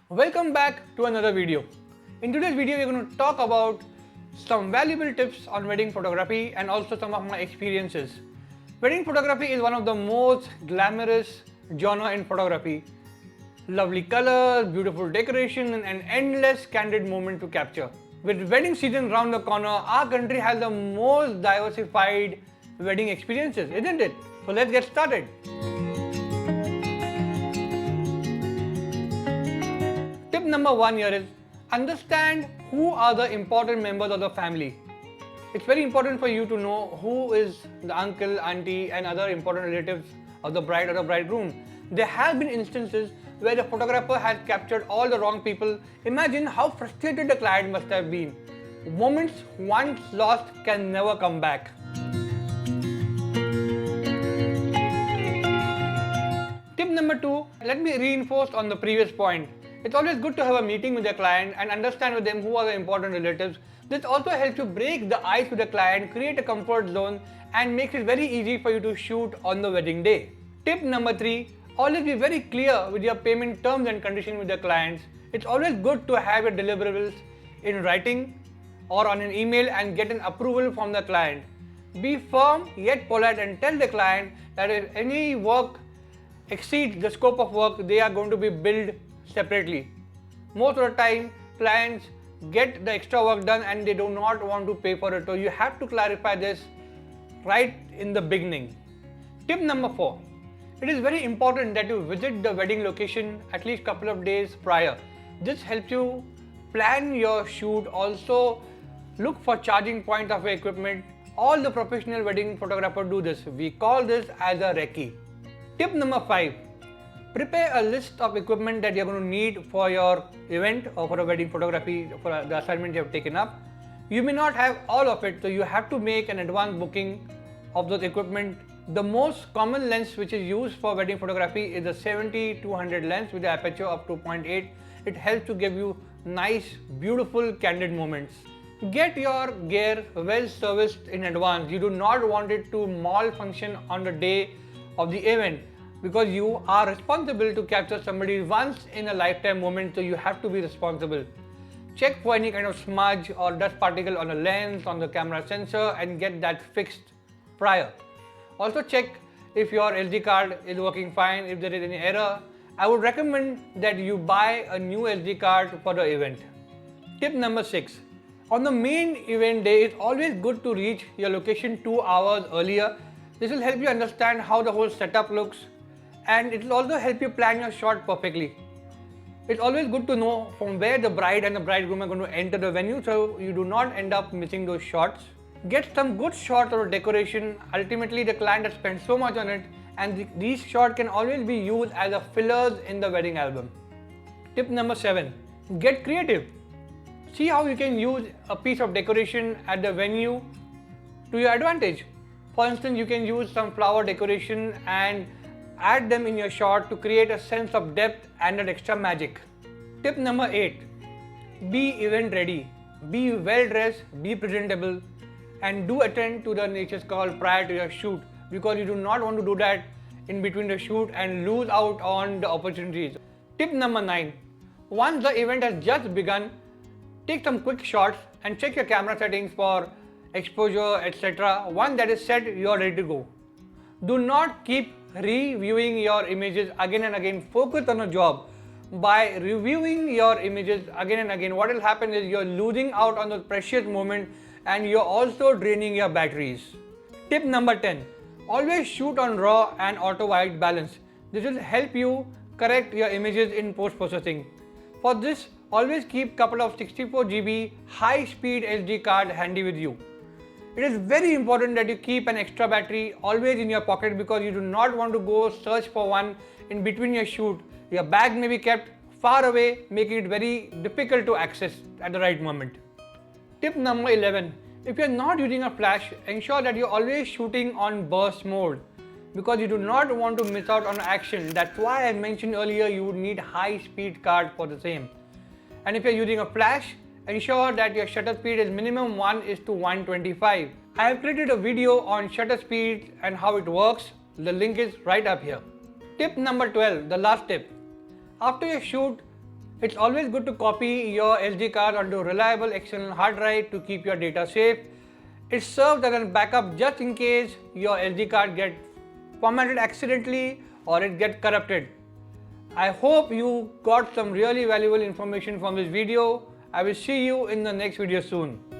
Welcome back to another video. In today's video, we're going to talk about some valuable tips on wedding photography and also some of my experiences. Wedding photography is one of the most glamorous genre in photography. Lovely colors, beautiful decoration, and an endless candid moment to capture. With wedding season round the corner, our country has the most diversified wedding experiences, isn't it? So let's get started. Tip number 1 here is understand who are the important members of the family. It's very important for you to know who is the uncle, auntie, and other important relatives of the bride or the bridegroom. There have been instances where the photographer has captured all the wrong people. Imagine how frustrated the client must have been. Moments once lost can never come back. Tip number 2, let me reinforce on the previous point. It's always good to have a meeting with the client and understand with them who are the important relatives. This also helps you break the ice with the client, create a comfort zone, and makes it very easy for you to shoot on the wedding day. Tip number 3, always be very clear with your payment terms and conditions with the clients. It's always good to have your deliverables in writing or on an email and get an approval from the client. Be firm yet polite and tell the client that if any work exceeds the scope of work, they are going to be billed separately. Most of the time, clients get the extra work done and they do not want to pay for it. So you have to clarify this right in the beginning. Tip number 4. It is very important that you visit the wedding location at least couple of days prior. This helps you plan your shoot. Also, look for charging points of your equipment. All the professional wedding photographers do this. We call this as a recce. Tip number 5. Prepare a list of equipment that you're going to need for your event or for a wedding photography for the assignment you have taken up. You may not have all of it, so you have to make an advance booking of those equipment. The most common lens which is used for wedding photography is the 70-200 lens with the aperture of 2.8. It helps to give you nice, beautiful, candid moments. Get your gear well serviced in advance. You do not want it to malfunction on the day of the event, because you are responsible to capture somebody once in a lifetime moment, so you have to be responsible. Check for any kind of smudge or dust particle on the lens, on the camera sensor, and get that fixed prior. Also check if your SD card is working fine, if there is any error. I would recommend that you buy a new SD card for the event. Tip number 6. On the main event day, it's always good to reach your location 2 hours earlier. This will help you understand how the whole setup looks, and it will also help you plan your shot perfectly. It's always good to know from where the bride and the bridegroom are going to enter the venue, so you do not end up missing those shots. Get some good shots of decoration. Ultimately, the client has spent so much on it, and these shots can always be used as a fillers in the wedding album. Tip number 7. Get creative. See how you can use a piece of decoration at the venue to your advantage. For instance, you can use some flower decoration and add them in your shot to create a sense of depth and an extra magic. Tip number 8. Be event ready. Be well dressed, be presentable, and do attend to the nature's call prior to your shoot, because you do not want to do that in between the shoot and lose out on the opportunities. Tip number 9. Once the event has just begun, take some quick shots and check your camera settings for exposure, etc. Once that is set, you are ready to go. Do not keep reviewing your images again and again. Focus on a job. By reviewing your images again and again, what will happen is you're losing out on the precious moment and you're also draining your batteries. Tip number 10. Always shoot on RAW and auto white balance. This will help you correct your images in post-processing. For this, always keep couple of 64 GB high-speed SD card handy with you. It is very important that you keep an extra battery always in your pocket, because you do not want to go search for one in between your shoot. Your bag may be kept far away, making it very difficult to access at the right moment. Tip number 11. If you are not using a flash, ensure that you are always shooting on burst mode, because you do not want to miss out on action. That's why I mentioned earlier you would need high speed card for the same. And if you are using a flash, ensure that your shutter speed is minimum 1:125. I have created a video on shutter speed and how it works. The link is right up here. Tip number 12, the last tip. After your shoot, It's always good to copy your SD card onto a reliable external hard drive to keep your data safe. It serves as a backup just in case your SD card gets formatted accidentally or it gets corrupted. I hope you got some really valuable information from this video. I will see you in the next video soon.